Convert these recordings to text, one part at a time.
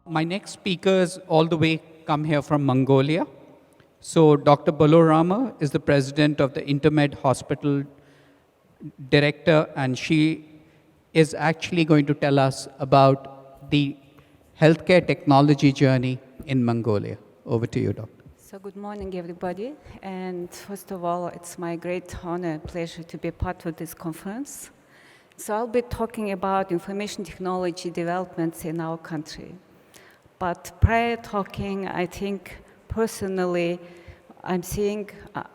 My next speakers all the way come here from Mongolia. So Dr. Bolormaa is the president of the Intermed Hospital director, and she is actually going to tell us about the healthcare technology journey in Mongolia. Over to you, Doctor. So good morning, everybody. And first of all, it's my great honor and pleasure to be part of this conference. So I'll be talking about information technology developments in our country. But prior talking, I think personally, I'm seeing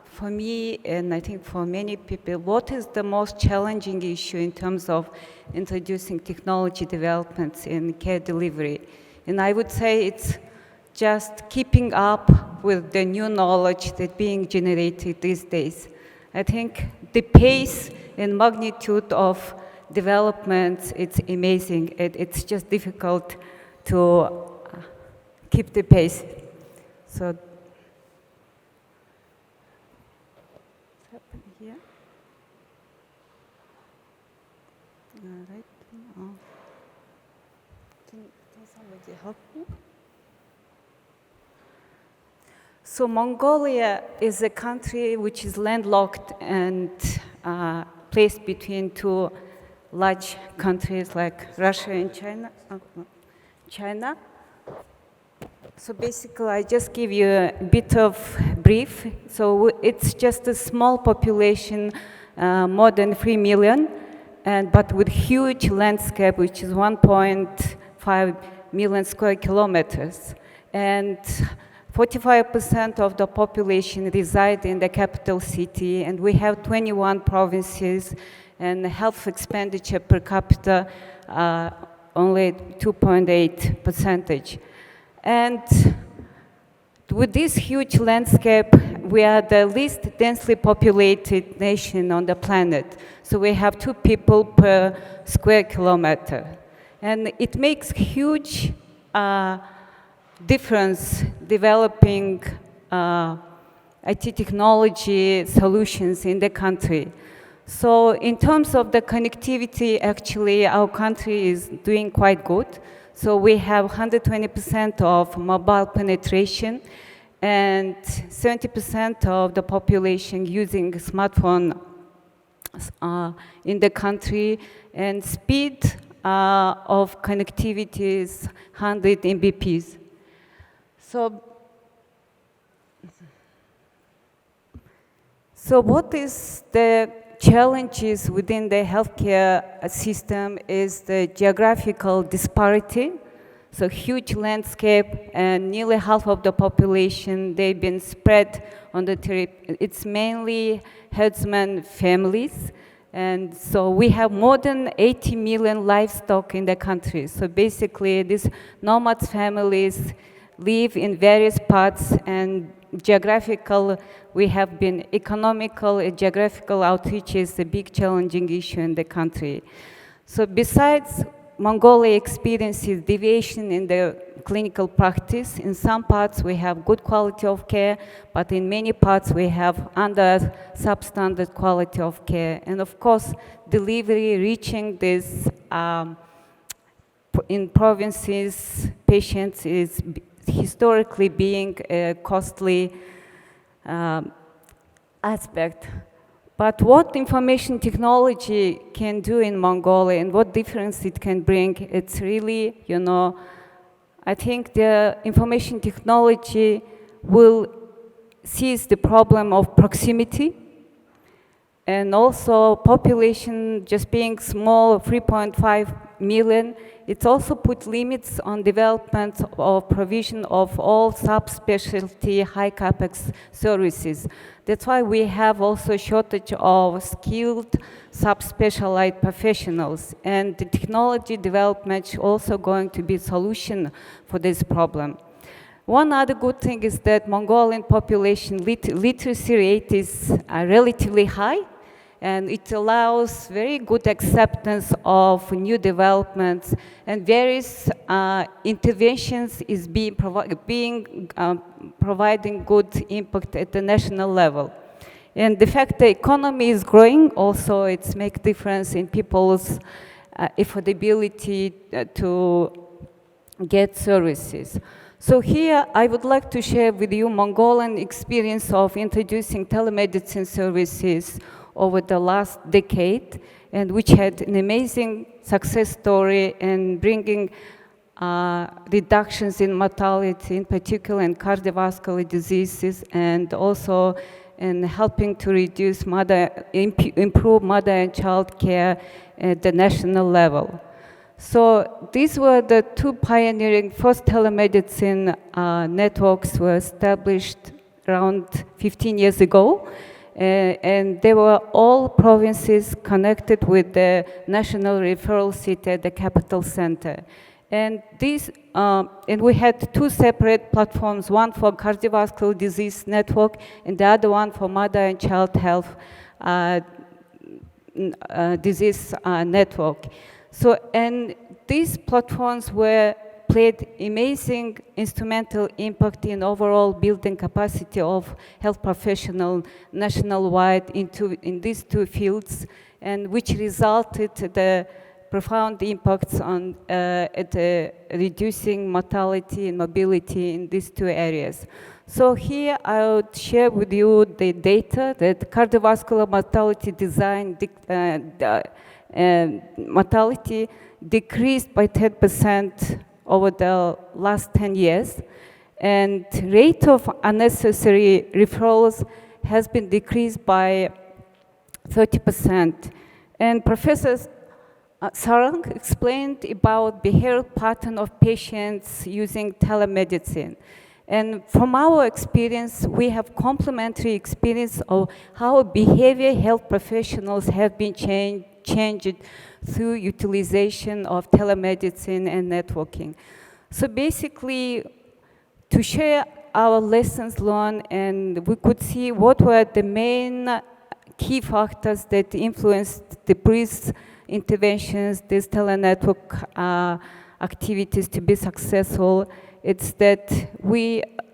for me, and I think for many people, what is the most challenging issue in terms of introducing technology developments in care delivery? And I would say it's just keeping up with the new knowledge that's being generated these days. I think the pace and magnitude of developments, it's amazing. It's just difficult to keep the pace. So, what's happening here? All right. Oh. Can somebody help me? So Mongolia is a country which is landlocked and placed between two large countries like Russia and China. So basically, I just give you a bit of brief. So it's just a small population, more than 3 million, but with huge landscape, which is 1.5 million square kilometers. And 45% of the population reside in the capital city, and we have 21 provinces, and health expenditure per capita only 2.8%. And with this huge landscape, we are the least densely populated nation on the planet. So we have 2 people per square kilometer. And it makes huge difference developing IT technology solutions in the country. So in terms of the connectivity, actually, our country is doing quite good. So we have 120% of mobile penetration and 70% of the population using smartphone in the country, and speed of connectivity is 100 Mbps. So what is the challenges within the healthcare system is the geographical disparity. So huge landscape, and nearly half of the population, they've been spread on the territory. It's mainly herdsman families. And so we have more than 80 million livestock in the country. So basically, these nomad families live in various parts, and geographical, we have been economical and geographical outreach is a big challenging issue in the country. So besides Mongolia experiences deviation in the clinical practice, in some parts we have good quality of care, but in many parts we have under substandard quality of care. And of course, delivery reaching this in provinces, patients is historically being a costly aspect. But what information technology can do in Mongolia and what difference it can bring, it's really, I think the information technology will seize the problem of proximity, and also population just being small, 3.5 million, it also put limits on development of provision of all subspecialty high capex services. That's why we have also shortage of skilled subspecialized professionals, and the technology development is also going to be a solution for this problem. One other good thing is that Mongolian population literacy rate is relatively high, and it allows very good acceptance of new developments, and various interventions is providing good impact at the national level. And the fact the economy is growing also, it's make difference in people's affordability to get services. So here I would like to share with you Mongolian experience of introducing telemedicine services over the last decade, and which had an amazing success story in bringing reductions in mortality, in particular in cardiovascular diseases, and also in helping to reduce improve mother and child care at the national level. So these were the two pioneering first telemedicine networks were established around 15 years ago. And they were all provinces connected with the national referral city at the capital center. And and we had two separate platforms, one for cardiovascular disease network and the other one for mother and child health disease network. So, and these platforms played amazing instrumental impact in overall building capacity of health professionals nationwide in these two fields, and which resulted the profound impacts on reducing mortality and mobility in these two areas. So here I would share with you the data that cardiovascular mortality mortality decreased by 10% over the last 10 years, and rate of unnecessary referrals has been decreased by 30%. And Professor Sarang explained about behavioral pattern of patients using telemedicine. And from our experience, we have complementary experience of how behavioral health professionals have been changed through utilization of telemedicine and networking. So basically, to share our lessons learned, and we could see what were the main key factors that influenced the brief interventions, these telenetwork activities to be successful. It's that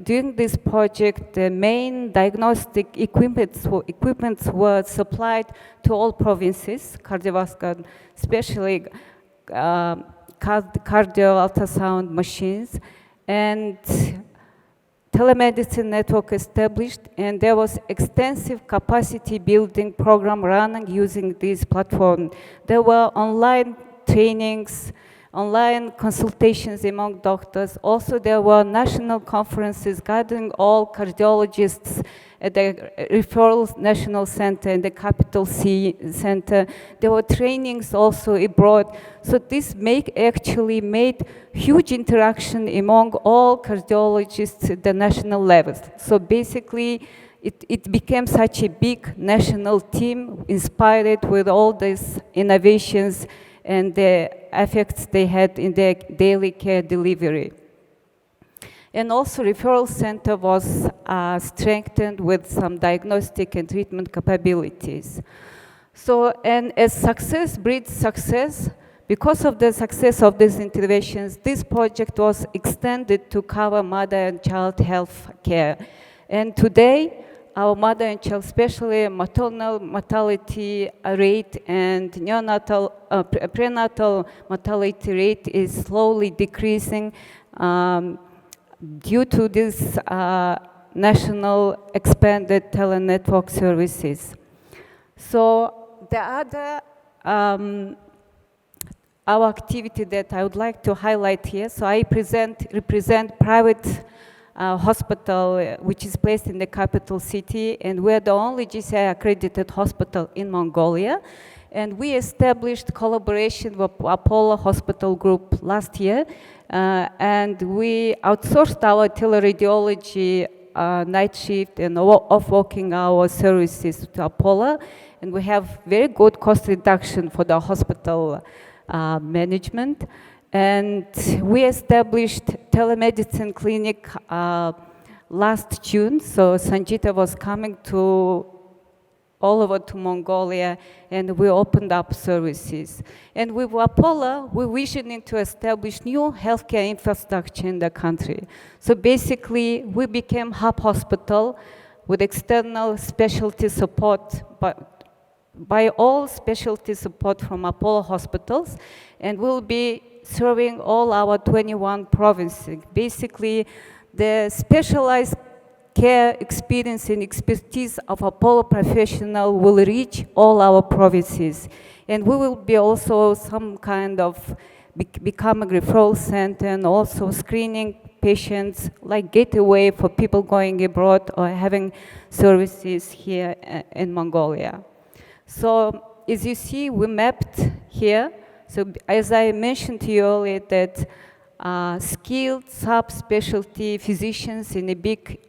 during this project, the main diagnostic equipments were supplied to all provinces, cardiovascular, especially cardio ultrasound machines, and telemedicine network established, and there was extensive capacity building program running using this platform. There were online trainings, online consultations among doctors. Also, there were national conferences gathering all cardiologists at the referral national center and the capital center. There were trainings also abroad. So this actually made huge interaction among all cardiologists at the national levels. So basically, it became such a big national team inspired with all these innovations and the effects they had in their daily care delivery. And also referral center was strengthened with some diagnostic and treatment capabilities. So, and as success breeds success, because of the success of these interventions, this project was extended to cover mother and child health care. And today, our mother and child, especially maternal mortality rate and neonatal, prenatal mortality rate is slowly decreasing due to this national expanded telenetwork services. So the other, our activity that I would like to highlight here, so I represent private hospital, which is placed in the capital city, and we're the only GCI accredited hospital in Mongolia. And we established collaboration with Apollo Hospital Group last year, and we outsourced our teleradiology night shift and off-working hour services to Apollo, and we have very good cost reduction for the hospital management. And we established telemedicine clinic last June. So Sanjita was coming all over to Mongolia, and we opened up services. And with Apollo, we're visioning to establish new healthcare infrastructure in the country. So basically, we became hub hospital with external specialty support, by all specialty support from Apollo hospitals, and we'll be serving all our 21 provinces. Basically, the specialized care experience and expertise of Apollo professional will reach all our provinces. And we will be also some kind of become a referral center and also screening patients like gateway for people going abroad or having services here in Mongolia. So as you see, we mapped here. So as I mentioned to you earlier that skilled subspecialty physicians in a big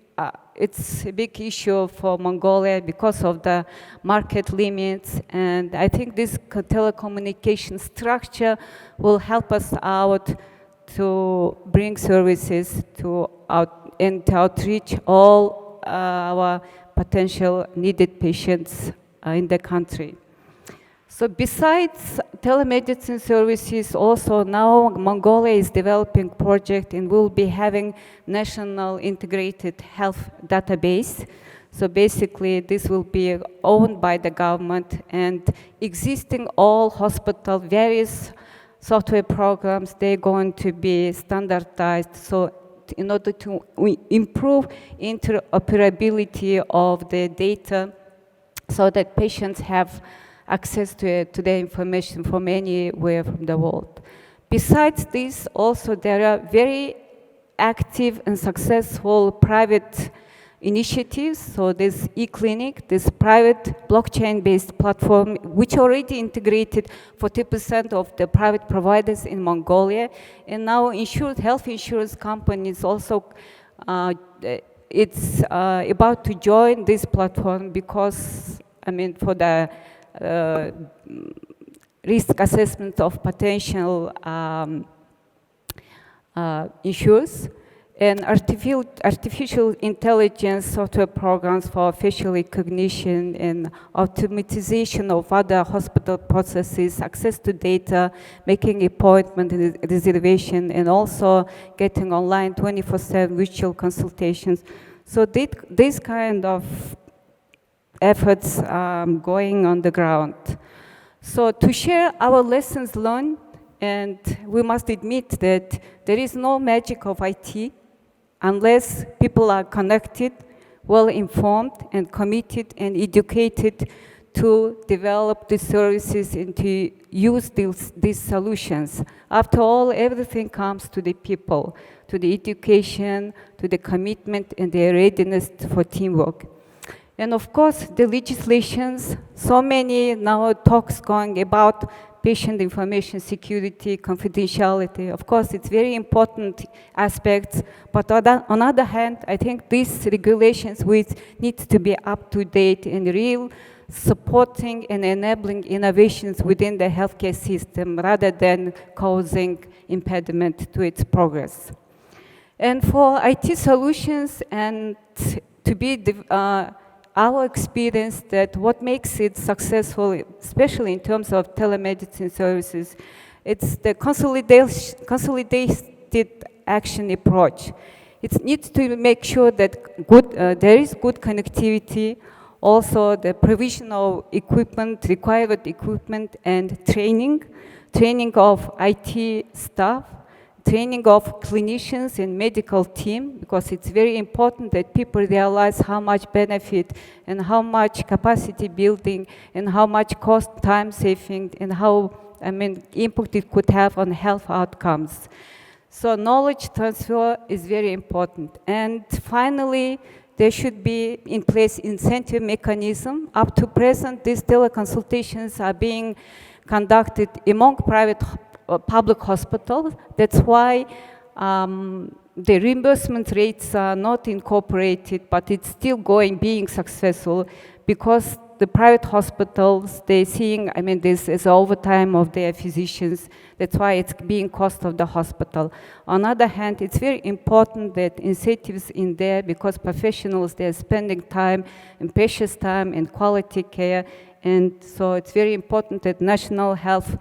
it's a big issue for Mongolia because of the market limits, and I think this telecommunication structure will help us out to bring services to outreach all our potential needed patients in the country. So besides telemedicine services, also now Mongolia is developing project and will be having national integrated health database. So basically this will be owned by the government, and existing all hospital, various software programs, they're going to be standardized. So in order to improve interoperability of the data so that patients have access to the information from anywhere from the world. Besides this, also there are very active and successful private initiatives. So this e-clinic, this private blockchain-based platform, which already integrated 40% of the private providers in Mongolia, and now health insurance companies also it's about to join this platform because, I mean, for the risk assessment of potential issues, and artificial intelligence software programs for facial recognition and automatization of other hospital processes, access to data, making appointment and reservation, and also getting online 24/7 virtual consultations. So this kind of efforts going on the ground. So to share our lessons learned, and we must admit that there is no magic of IT unless people are connected, well-informed, and committed and educated to develop the services and to use these solutions. After all, everything comes to the people, to the education, to the commitment, and the readiness for teamwork. And of course, the legislations, so many now talks going about patient information security, confidentiality. Of course, it's very important aspects, but on the other hand, I think these regulations need to be up to date and real, supporting and enabling innovations within the healthcare system rather than causing impediment to its progress. And for IT solutions, and to be our experience that what makes it successful, especially in terms of telemedicine services, it's the consolidated action approach. It needs to make sure that there is good connectivity, also the provision of equipment, required equipment, and training of IT staff, training of clinicians and medical team, because it's very important that people realize how much benefit and how much capacity building and how much cost, time saving, and how, I mean, impact it could have on health outcomes. So knowledge transfer is very important. And finally, there should be in place incentive mechanism. Up to present, these teleconsultations are being conducted among private public hospitals. That's why the reimbursement rates are not incorporated, but it's still being successful, because the private hospitals, they're seeing, I mean, this is overtime of their physicians. That's why it's being cost of the hospital. On the other hand, it's very important that incentives in there, because professionals, they're spending time and precious time and quality care. And so it's very important that national health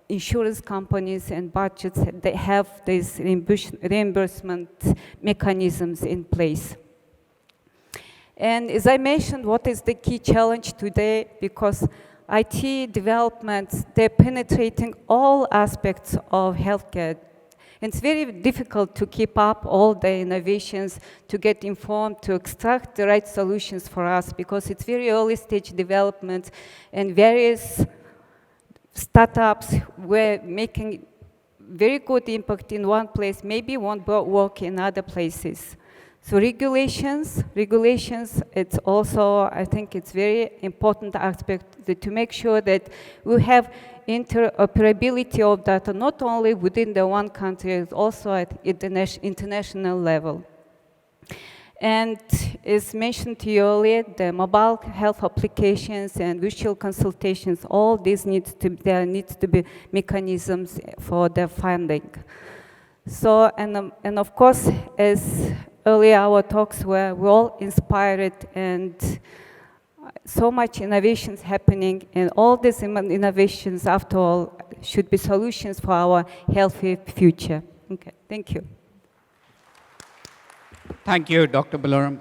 insurance companies and budgets, they have these reimbursement mechanisms in place. And as I mentioned, what is the key challenge today? Because IT developments, they're penetrating all aspects of healthcare. It's very difficult to keep up all the innovations, to get informed, to extract the right solutions for us, because it's very early stage development, and various startups were making very good impact in one place, maybe won't work in other places. So regulations, it's also, I think it's very important aspect to make sure that we have interoperability of data, not only within the one country, but also at international level. And as mentioned to you earlier, the mobile health applications and virtual consultations, all these there needs to be mechanisms for the funding. So, and of course, as earlier our talks were all inspired, and so much innovations happening, and all these innovations, after all, should be solutions for our healthy future. Okay, thank you. Thank you, Dr. Bolormaa.